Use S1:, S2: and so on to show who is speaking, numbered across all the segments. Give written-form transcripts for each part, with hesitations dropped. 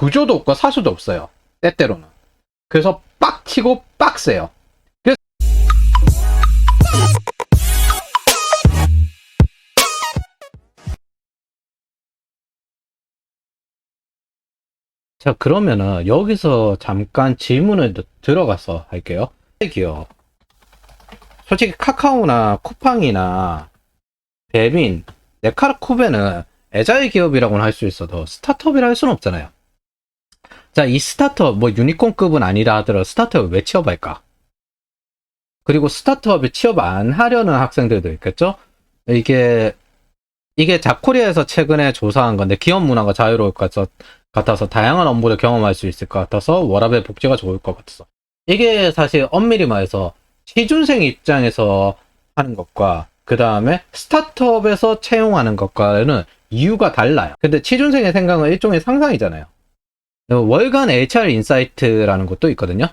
S1: 구조도 없고 사수도 없어요. 때때로는. 그래서 빡치고 빡세요. 자, 그러면은 여기서 잠깐 질문을 들어가서 할게요. 기업. 솔직히 카카오나 쿠팡이나 배민, 네카르쿠베는 애자일 기업이라고는 할 수 있어도 스타트업이라 할 수는 없잖아요. 자, 이 스타트업, 뭐 유니콘급은 아니라 하더라도 스타트업을 왜 취업할까? 그리고 스타트업에 취업 안 하려는 학생들도 있겠죠? 이게 자코리아에서 최근에 조사한 건데, 기업 문화가 자유로울 것 같아서 다양한 업무를 경험할 수 있을 것 같아서 워라밸 복지가 좋을 것 같았어. 이게 사실 엄밀히 말해서 취준생 입장에서 하는 것과 그 다음에 스타트업에서 채용하는 것과는 이유가 달라요. 근데 취준생의 생각은 일종의 상상이잖아요. 월간 HR 인사이트라는 것도 있거든요.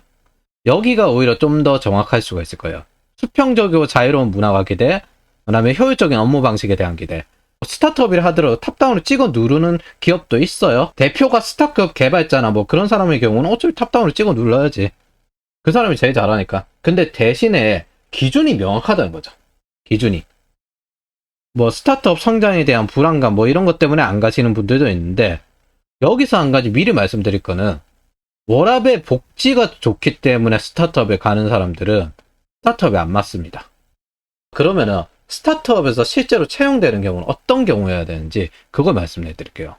S1: 여기가 오히려 좀 더 정확할 수가 있을 거예요. 수평적이고 자유로운 문화가 기대, 그 다음에 효율적인 업무 방식에 대한 기대. 스타트업이라 하더라도 탑다운을 찍어 누르는 기업도 있어요. 대표가 스타트업 개발자나 뭐 그런 사람의 경우는 어차피 탑다운을 찍어 눌러야지. 그 사람이 제일 잘하니까. 근데 대신에 기준이 명확하다는 거죠. 기준이. 뭐 스타트업 성장에 대한 불안감 뭐 이런 것 때문에 안 가시는 분들도 있는데, 여기서 한 가지 미리 말씀드릴 거는, 워라밸 복지가 좋기 때문에 스타트업에 가는 사람들은 스타트업에 안 맞습니다. 그러면은 스타트업에서 실제로 채용되는 경우는 어떤 경우여야 되는지 그걸 말씀해 드릴게요.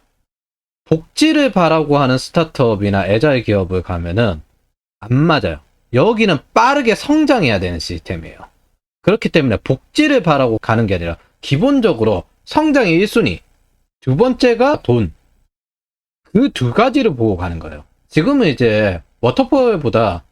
S1: 복지를 바라고 하는 스타트업이나 애자일 기업을 가면은 안 맞아요. 여기는 빠르게 성장해야 되는 시스템이에요. 그렇기 때문에 복지를 바라고 가는 게 아니라 기본적으로 성장이 1순위, 두 번째가 돈. 그 두 가지를 보고 가는 거예요. 지금은 이제 워터폴보다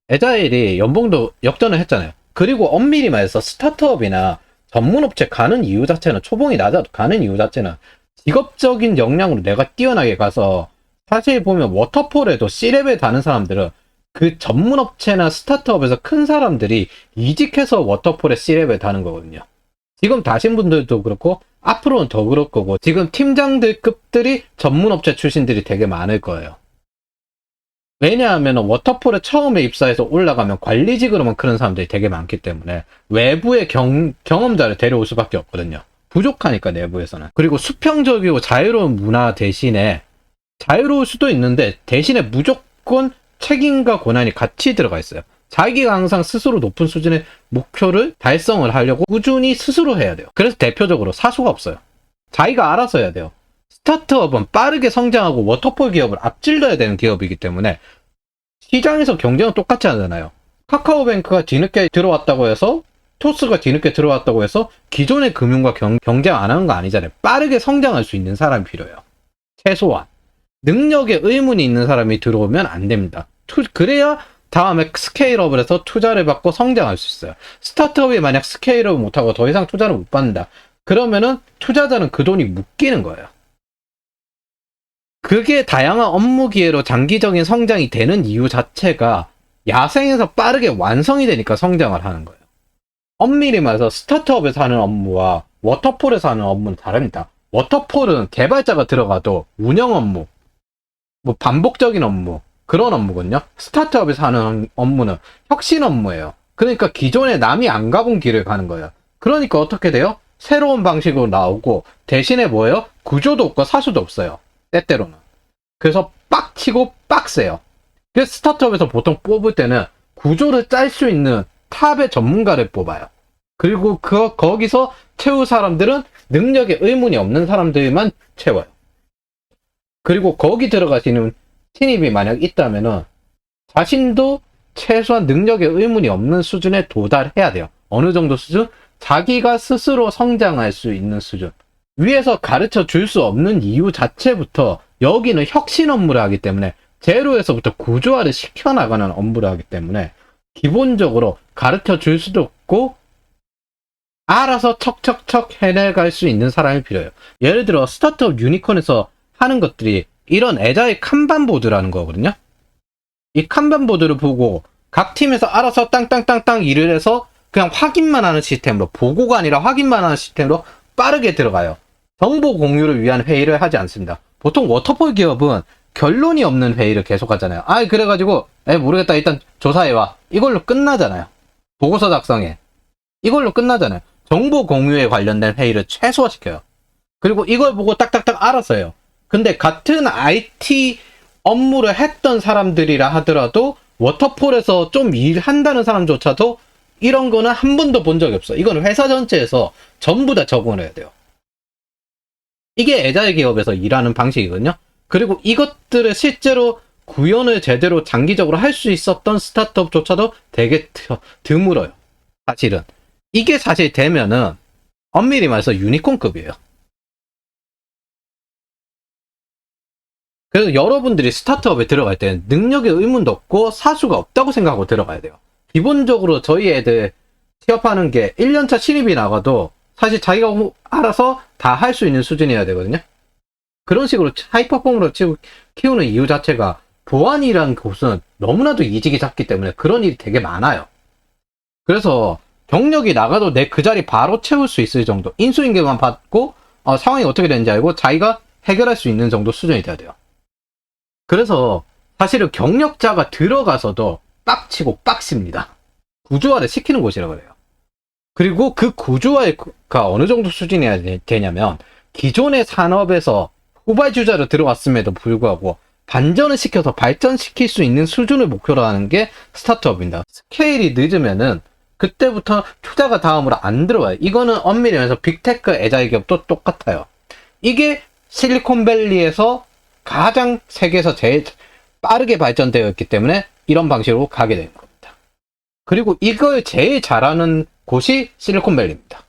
S1: 애자일이 연봉도 역전을 했잖아요. 그리고 엄밀히 말해서 스타트업이나 전문업체 가는 이유 자체는, 초봉이 낮아도 가는 이유 자체는 직업적인 역량으로 내가 뛰어나게 가서, 사실 보면 워터폴에도 C레벨 다는 사람들은 그 전문업체나 스타트업에서 큰 사람들이 이직해서 워터폴에 C레벨 다는 거거든요. 지금 다신 분들도 그렇고 앞으로는 더 그럴 거고, 지금 팀장들급들이 전문업체 출신들이 되게 많을 거예요. 왜냐하면 워터폴에 처음에 입사해서 올라가면 관리직으로만 크는 사람들이 되게 많기 때문에 외부의 경험자를 데려올 수밖에 없거든요. 부족하니까, 내부에서는. 그리고 수평적이고 자유로운 문화 대신에, 자유로울 수도 있는데 대신에 무조건 책임과 권한이 같이 들어가 있어요. 자기가 항상 스스로 높은 수준의 목표를 달성을 하려고 꾸준히 스스로 해야 돼요. 그래서 대표적으로 사수가 없어요. 자기가 알아서 해야 돼요. 스타트업은 빠르게 성장하고 워터폴 기업을 앞질러야 되는 기업이기 때문에 시장에서 경쟁은 똑같이 하잖아요. 카카오뱅크가 뒤늦게 들어왔다고 해서, 토스가 뒤늦게 들어왔다고 해서 기존의 금융과 경쟁 안 하는 거 아니잖아요. 빠르게 성장할 수 있는 사람이 필요해요. 최소한. 능력에 의문이 있는 사람이 들어오면 안 됩니다. 그래야 다음에 스케일업을 해서 투자를 받고 성장할 수 있어요. 스타트업이 만약 스케일업을 못하고 더 이상 투자를 못 받는다. 그러면은 투자자는 그 돈이 묶이는 거예요. 그게 다양한 업무 기회로 장기적인 성장이 되는 이유 자체가 야생에서 빠르게 완성이 되니까 성장을 하는 거예요. 엄밀히 말해서 스타트업에서 하는 업무와 워터폴에서 하는 업무는 다릅니다. 워터폴은 개발자가 들어가도 운영 업무, 뭐 반복적인 업무, 그런 업무거든요. 스타트업에서 하는 업무는 혁신 업무예요. 그러니까 기존에 남이 안 가본 길을 가는 거예요. 그러니까 어떻게 돼요? 새로운 방식으로 나오고, 대신에 뭐예요? 구조도 없고 사수도 없어요. 때때로는. 그래서 빡치고 빡세요. 그래서 스타트업에서 보통 뽑을 때는 구조를 짤 수 있는 탑의 전문가를 뽑아요. 그리고 거기서 채울 사람들은 능력에 의문이 없는 사람들만 채워요. 그리고 거기 들어가시는 신입이 만약 있다면은 자신도 최소한 능력에 의문이 없는 수준에 도달해야 돼요. 어느 정도 수준? 자기가 스스로 성장할 수 있는 수준. 위에서 가르쳐 줄 수 없는 이유 자체부터, 여기는 혁신 업무를 하기 때문에 제로에서부터 구조화를 시켜나가는 업무를 하기 때문에 기본적으로 가르쳐 줄 수도 없고 알아서 척척척 해내갈 수 있는 사람이 필요해요. 예를 들어 스타트업 유니콘에서 하는 것들이 이런 애자일 칸반보드라는 거거든요. 이 칸반보드를 보고 각 팀에서 알아서 땅땅땅땅 일을 해서 그냥 확인만 하는 시스템으로, 보고가 아니라 확인만 하는 시스템으로 빠르게 들어가요. 정보 공유를 위한 회의를 하지 않습니다. 보통 워터폴 기업은 결론이 없는 회의를 계속 하잖아요. 그래가지고 모르겠다, 일단 조사해와, 이걸로 끝나잖아요. 보고서 작성해, 이걸로 끝나잖아요. 정보 공유에 관련된 회의를 최소화시켜요. 그리고 이걸 보고 딱딱딱 알았어요. 근데 같은 IT 업무를 했던 사람들이라 하더라도 워터폴에서 좀 일한다는 사람조차도 이런 거는 한 번도 본 적이 없어. 이건 회사 전체에서 전부 다 적응을 해야 돼요. 이게 애자일 기업에서 일하는 방식이거든요. 그리고 이것들을 실제로 구현을 제대로 장기적으로 할 수 있었던 스타트업조차도 되게 드물어요. 사실은. 이게 사실 되면은 엄밀히 말해서 유니콘급이에요. 그래서 여러분들이 스타트업에 들어갈 때는 능력의 의문도 없고 사수가 없다고 생각하고 들어가야 돼요. 기본적으로 저희 애들 취업하는 게 1년차 신입이 나가도 사실 자기가 알아서 다 할 수 있는 수준이어야 되거든요. 그런 식으로 하이퍼폼으로 키우는 이유 자체가 보안이라는 곳은 너무나도 이직이 작기 때문에 그런 일이 되게 많아요. 그래서 경력이 나가도 내 그 자리 바로 채울 수 있을 정도, 인수인계만 받고 상황이 어떻게 되는지 알고 자기가 해결할 수 있는 정도 수준이 돼야 돼요. 그래서 사실은 경력자가 들어가서도 빡치고 빡칩니다. 구조화를 시키는 곳이라고 그래요. 그리고 그 구조화가 어느 정도 수준이어야 되냐면 기존의 산업에서 후발주자로 들어왔음에도 불구하고 반전을 시켜서 발전시킬 수 있는 수준을 목표로 하는 게 스타트업입니다. 스케일이 늦으면은 그때부터 투자가 다음으로 안 들어와요. 이거는 엄밀히 말해서 빅테크 애자일 기업도 똑같아요. 이게 실리콘밸리에서 가장 세계에서 제일 빠르게 발전되어 있기 때문에 이런 방식으로 가게 되는 겁니다. 그리고 이걸 제일 잘하는 곳이 실리콘밸리입니다.